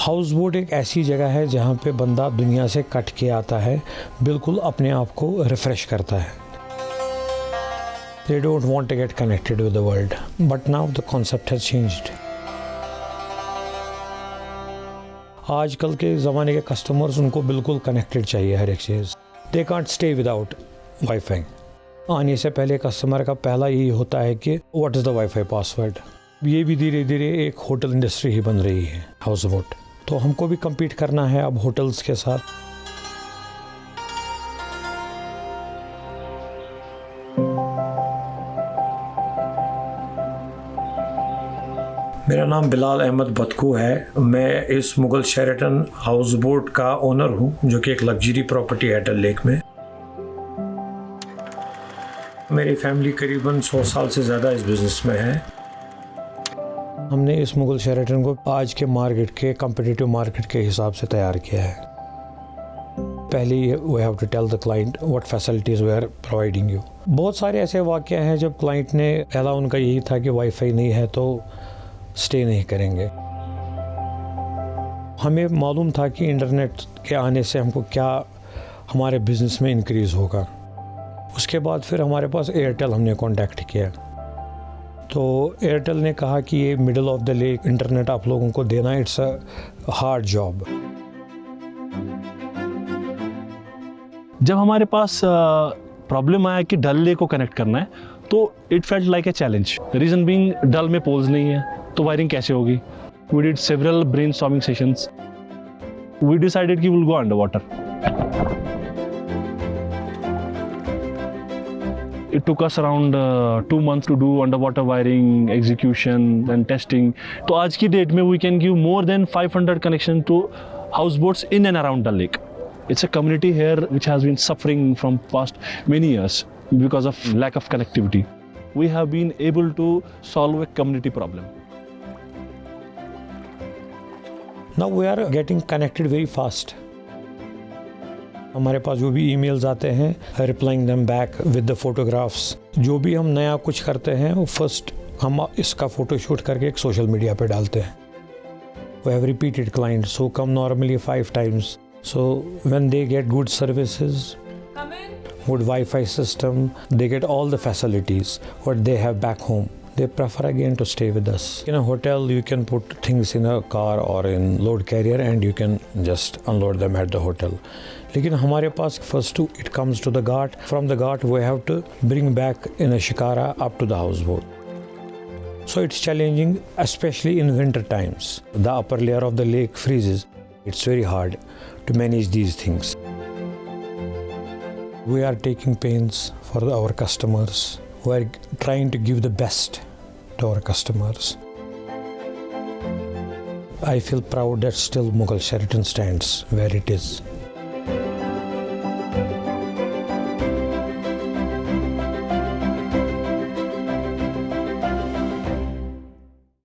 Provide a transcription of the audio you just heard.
House boat एक ऐसी जगह है जहाँ पे बंदा दुनिया से कट के आता है, बिल्कुल अपने आप को रिफ़्रेश करता है। They don't want to get connected with the world, but now the concept has changed. आजकल के ज़माने के कस्टमर्स उनको बिल्कुल कनेक्टेड चाहिए हर एक चीज़। They can't stay without wifi. आने से पहले कस्टमर का पहला यही होता है कि what is the wifi password. ये भी धीरे धीरे एक होटल इंडस्ट्री ही बन रही है हाउस बोट, तो हमको भी compete करना है अब होटल्स के साथ। मेरा नाम बिलाल अहमद बतकू है। मैं इस मुगल शेरेटन हाउस बोट का ओनर हूँ, जो कि एक लग्जरी प्रॉपर्टी है डल लेक में। मेरी फैमिली करीबन 100 साल से ज़्यादा इस बिज़नेस में है। हमने इस मुगल शेरेटन को आज के मार्केट के कम्पिटिटिव मार्केट के हिसाब से तैयार किया है। पहले we have to tell the client what facilities we are providing you. बहुत सारे ऐसे वाक़या हैं जब क्लाइंट ने पहला उनका यही था कि वाईफाई नहीं है तो स्टे नहीं करेंगे। हमें मालूम था कि इंटरनेट के आने से हमको क्या हमारे बिज़नेस में इंक्रीज़ होगा। उसके बाद फिर हमारे पास एयरटेल हमने कांटेक्ट किया, तो एयरटेल ने कहा कि ये middle of the lake internet आप लोगों को देना, इट्स अ हार्ड जॉब। जब हमारे पास प्रॉब्लम आया कि डल लेक को कनेक्ट करना है, तो it felt like a challenge. Reason being Dal में पोल्स नहीं है, तो वायरिंग कैसे होगी। We did several brainstorming sessions. We decided कि will go under water. It took us around 2 months to do underwater wiring, execution and testing. तो आज की डेट में we can give more than 500 connection to houseboats in and around the lake. It's a community here which has been suffering from past many years because of lack of connectivity. We have been able to solve a community problem. Now we are getting connected very fast. हमारे पास जो भी emails आते हैं, replying them back with the photographs. जो भी हम नया कुछ करते हैं वो फर्स्ट हम इसका फ़ोटो शूट करके एक सोशल मीडिया पे डालते हैं। We have repeated clients who come normally 5 times, so when they get good services, good Wi-Fi system, they get all the facilities what they have back home, they prefer again to stay with us. In a hotel you can put things in a car or in load carrier and you can just unload them at the hotel. लेकिन हमारे पास first it comes to the ghat. From the ghat we have to bring back in a shikara up to the houseboat. So it's challenging, especially in winter times. The upper layer of the lake freezes. It's very hard to manage these things. We are taking pains for our customers. We are trying to give the best to our customers. I feel proud that still Mughal Sheraton stands where it is.